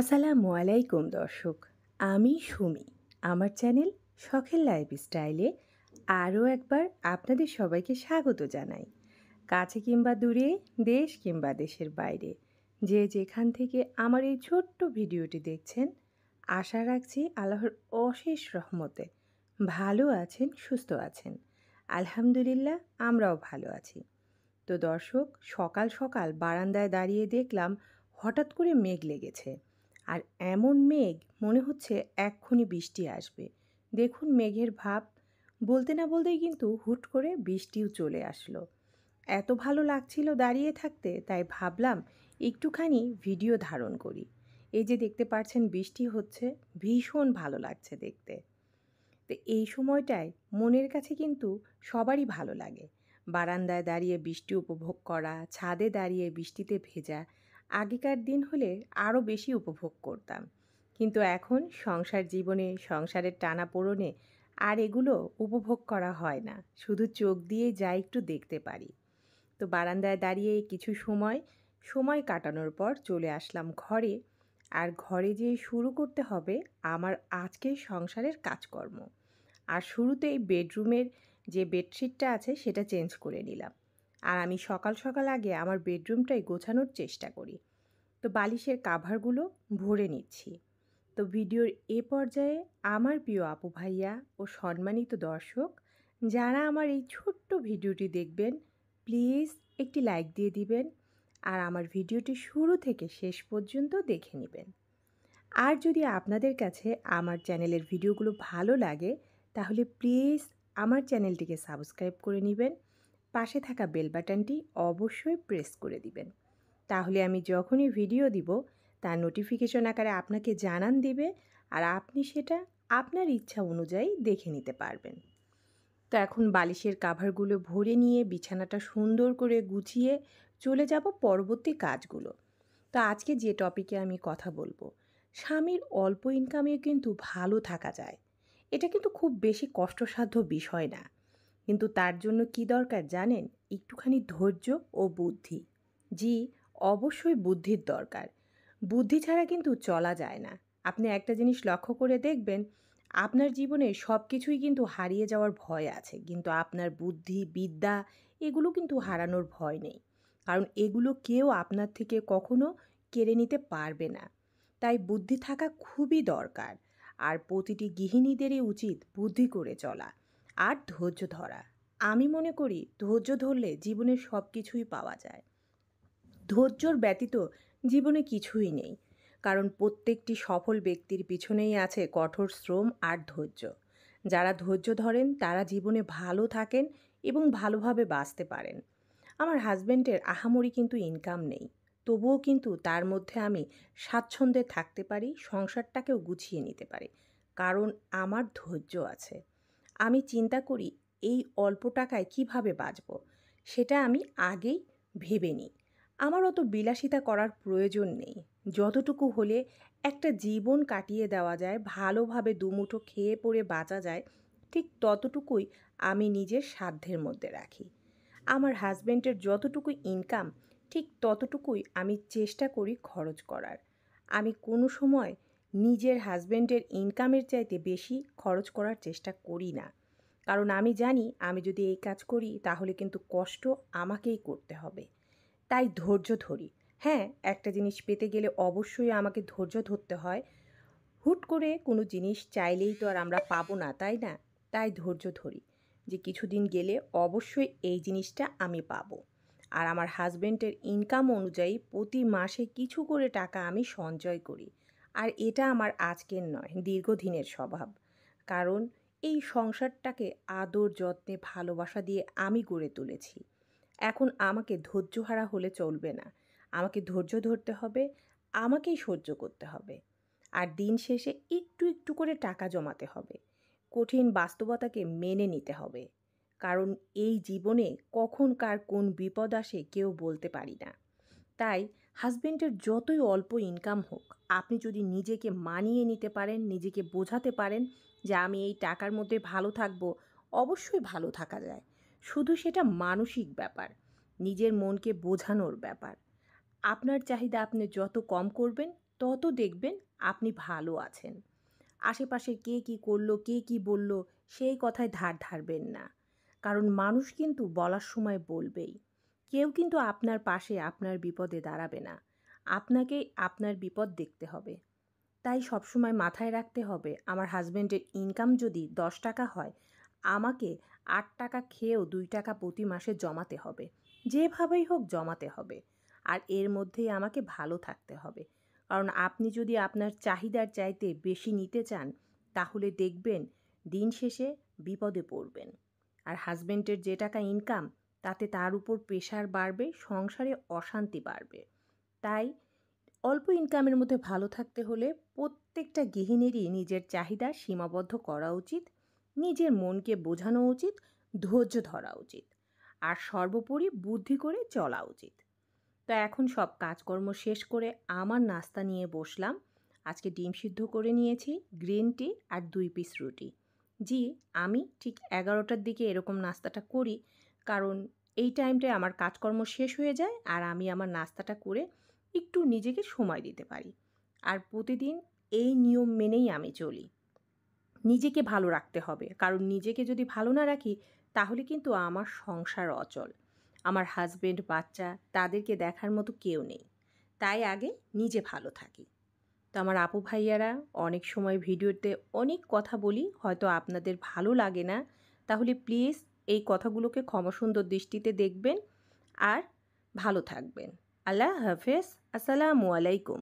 আসসালামু আলাইকুম দর্শক, আমি সুমি। আমার চ্যানেল শখের লাইফস্টাইলে আরও একবার আপনাদের সবাইকে স্বাগত জানাই। কাছে কিংবা দূরে, দেশ কিংবা দেশের বাইরে, যে যেখান থেকে আমার এই ছোট্ট ভিডিওটি দেখছেন, আশা রাখছি আল্লাহর অশেষ রহমতে ভালো আছেন, সুস্থ আছেন। আলহামদুলিল্লাহ, আমরাও ভালো আছি। তো দর্শক, সকাল সকাল বারান্দায় দাঁড়িয়ে দেখলাম হঠাৎ করে মেঘ লেগেছে। আর এমন মেঘ মনে হচ্ছে এক্ষুনি বৃষ্টি আসবে। দেখুন মেঘের ভাব, বলতে না বলতেই কিন্তু হুট করে বৃষ্টিও চলে আসলো। এত ভালো লাগছিল দাঁড়িয়ে থাকতে, তাই ভাবলাম একটুখানি ভিডিও ধারণ করি। এই যে দেখতে পাচ্ছেন বৃষ্টি হচ্ছে, ভীষণ ভালো লাগছে দেখতে। তো এই সময়টায় মনের কাছে কিন্তু সবারই ভালো লাগে। বারান্দায় দাঁড়িয়ে বৃষ্টি উপভোগ করা, ছাদে দাঁড়িয়ে বৃষ্টিতে ভেজা, আগেকার দিন হলে আরও বেশি উপভোগ করতাম। কিন্তু এখন সংসার জীবনে, সংসারের টানাপোড়েনে আর এগুলো উপভোগ করা হয় না, শুধু চোখ দিয়ে যা একটু দেখতে পারি। তো বারান্দায় দাঁড়িয়ে কিছু সময় কাটানোর পর চলে আসলাম ঘরে। আর ঘরে যেয়ে শুরু করতে হবে আমার আজকের সংসারের কাজকর্ম। আর শুরুতেই বেডরুমের যে বেডশিটটা আছে সেটা চেঞ্জ করে নিলাম। আর আমি সকাল সকাল আগে আমার বেডরুমটাই গোছানোর চেষ্টা করি। তো বালিশের কাভারগুলো ভরে নিচ্ছি। তো ভিডিওর এ পর্যায়ে আমার প্রিয় আপু ভাইয়া ও সম্মানিত দর্শক, যারা আমার এই ছোট্ট ভিডিওটি দেখবেন, প্লিজ একটি লাইক দিয়ে দিবেন আর আমার ভিডিওটি শুরু থেকে শেষ পর্যন্ত দেখে নেবেন। আর যদি আপনাদের কাছে আমার চ্যানেলের ভিডিওগুলো ভালো লাগে, তাহলে প্লিজ আমার চ্যানেলটিকে সাবস্ক্রাইব করে নেবেন। পাশে থাকা বেল বাটনটি অবশ্যই প্রেস করে দিবেন। তাহলে আমি যখনই ভিডিও দিব তার নোটিফিকেশন আকারে আপনাকে জানান দিবে, আর আপনি সেটা আপনার ইচ্ছা অনুযায়ী দেখে নিতে পারবেন। তো এখন বালিশের কাভারগুলো ভরে নিয়ে বিছানাটা সুন্দর করে গুছিয়ে চলে যাব পরবর্তী কাজগুলো। তো আজকে যে টপিকে আমি কথা বলবো, স্বামীর অল্প ইনকামেও কিন্তু ভালো থাকা যায়। এটা কিন্তু খুব বেশি কষ্টসাধ্য বিষয় না। কিন্তু তার জন্য কি দরকার জানেন? একটুখানি ধৈর্য ও বুদ্ধি। জি, অবশ্যই বুদ্ধির দরকার। বুদ্ধি ছাড়া কিন্তু চলা যায় না। আপনি একটা জিনিস লক্ষ্য করে দেখবেন, আপনার জীবনে সব কিছুই কিন্তু হারিয়ে যাওয়ার ভয় আছে, কিন্তু আপনার বুদ্ধি, বিদ্যা এগুলো কিন্তু হারানোর ভয় নেই। কারণ এগুলো কেউ আপনার থেকে কখনো কেড়ে নিতে পারবে না। তাই বুদ্ধি থাকা খুবই দরকার। আর প্রতিটি গৃহিণীদেরই উচিত বুদ্ধি করে চলা আর ধৈর্য ধরা। আমি মনে করি ধৈর্য ধরলে জীবনে সব কিছুই পাওয়া যায়। ধৈর্যর ব্যতীত জীবনে কিছুই নেই। কারণ প্রত্যেকটি সফল ব্যক্তির পিছনেই আছে কঠোর শ্রম আর ধৈর্য। যারা ধৈর্য ধরেন তারা জীবনে ভালো থাকেন এবং ভালোভাবে বাঁচতে পারেন। আমার হাজব্যান্ডের আহামরি কিন্তু ইনকাম নেই, তবুও কিন্তু তার মধ্যে আমি স্বাচ্ছন্দ্যে থাকতে পারি, সংসারটাকেও গুছিয়ে নিতে পারি। কারণ আমার ধৈর্য আছে। আমি চিন্তা করি এই অল্প টাকায় কিভাবে বাঁচব, সেটা আমি আগেই ভেবে নিই। আমার অত বিলাসিতা করার প্রয়োজন নেই। যতটুকু হলে একটা জীবন কাটিয়ে দেওয়া যায়, ভালোভাবে দুমুঠো খেয়ে পরে বাঁচা যায়, ঠিক ততটুকুই আমি নিজের সাধ্যের মধ্যে রাখি। আমার হাজব্যান্ডের যতটুকু ইনকাম, ঠিক ততটুকুই আমি চেষ্টা করি খরচ করার। আমি কোনো সময় নিজের হাজব্যান্ডের ইনকামের চাইতে বেশি খরচ করার চেষ্টা করি না। কারণ আমি জানি আমি যদি এই কাজ করি তাহলে কিন্তু কষ্ট আমাকেই করতে হবে। তাই ধৈর্য ধরি। হ্যাঁ, একটা জিনিস পেতে গেলে অবশ্যই আমাকে ধৈর্য ধরতে হয়। হুট করে কোনো জিনিস চাইলেই তো আর আমরা পাবো না, তাই না? তাই ধৈর্য ধরি যে কিছুদিন গেলে অবশ্যই এই জিনিসটা আমি পাবো। আর আমার হাজব্যান্ডের ইনকাম অনুযায়ী প্রতি মাসে কিছু করে টাকা আমি সঞ্চয় করি। আর এটা আমার আজকের নয়, দীর্ঘদিনের স্বভাব। কারণ এই সংসারটাকে আদর যত্নে ভালোবাসা দিয়ে আমি গড়ে তুলেছি। এখন আমাকে ধৈর্যহারা হলে চলবে না। আমাকে ধৈর্য ধরতে হবে, আমাকেই সহ্য করতে হবে। আর দিন শেষে একটু একটু করে টাকা জমাতে হবে। কঠিন বাস্তবতাকে মেনে নিতে হবে। কারণ এই জীবনে কখন কার কোন বিপদ আসে কেউ বলতে পারি না। তাই হাজব্যান্ডের যতই অল্প ইনকাম হোক, আপনি যদি নিজেকে মানিয়ে নিতে পারেন, নিজেকে বোঝাতে পারেন যে আমি এই টাকার মধ্যে ভালো থাকবো, অবশ্যই ভালো থাকা যায়। শুধু সেটা মানসিক ব্যাপার, নিজের মনকে বোঝানোর ব্যাপার। আপনার চাহিদা আপনি যত কম করবেন, তত দেখবেন আপনি ভালো আছেন। আশেপাশে কে কী করলো, কে কী বলল, সেই কথায় ধার ধারবেন না। কারণ মানুষ কিন্তু বলার সময় বলবেই। কেউ কিন্তু আপনার পাশে আপনার বিপদে দাঁড়াবে না। আপনাকেই আপনার বিপদ দেখতে হবে। তাই সবসময় মাথায় রাখতে হবে আমার হাসব্যান্ডের ইনকাম যদি ১০ টাকা হয়, আমাকে ৮ টাকা খেয়েও ২ টাকা প্রতি মাসে জমাতে হবে। যেভাবেই হোক জমাতে হবে। আর এর মধ্যেই আমাকে ভালো থাকতে হবে। কারণ আপনি যদি আপনার চাহিদার চাইতে বেশি নিতে চান, তাহলে দেখবেন দিন শেষে বিপদে পড়বেন। আর হাসব্যান্ডের যে টাকা ইনকাম, তাতে তার উপর প্রেশার বাড়বে, সংসারে অশান্তি বাড়বে। তাই অল্প ইনকামের মধ্যে ভালো থাকতে হলে প্রত্যেকটা গৃহিণীরই নিজের চাহিদা সীমাবদ্ধ করা উচিত, নিজের মনকে বোঝানো উচিত, ধৈর্য ধরা উচিত, আর সর্বোপরি বুদ্ধি করে চলা উচিত। তো এখন সব কাজকর্ম শেষ করে আমার নাস্তা নিয়ে বসলাম। আজকে ডিম সিদ্ধ করে নিয়েছি, গ্রিন টি আর ২ পিস রুটি। জি, আমি ঠিক ১১টার দিকে এরকম নাস্তাটা করি, কারণ এই টাইমটায় আমার কাজকর্ম শেষ হয়ে যায় আর আমি আমার নাস্তাটা করে একটু নিজেকে সময় দিতে পারি। আর প্রতিদিন এই নিয়ম মেনেই আমি চলি। নিজেকে ভালো রাখতে হবে, কারণ নিজেকে যদি ভালো না রাখি, তাহলে কিন্তু আমার সংসার অচল। আমার হাসব্যান্ড, বাচ্চা, তাদেরকে দেখার মতো কেউ নেই। তাই আগে নিজে ভালো থাকি। তো আমার আপু ভাইয়ারা, অনেক সময় ভিডিওতে অনেক কথা বলি, হয়তো আপনাদের ভালো লাগে না। তাহলে প্লিজ এই কথাগুলোকে ক্ষমাসুন্দর দৃষ্টিতে দেখবেন আর ভালো থাকবেন। আল্লাহ হাফেজ। আসসালামু আলাইকুম।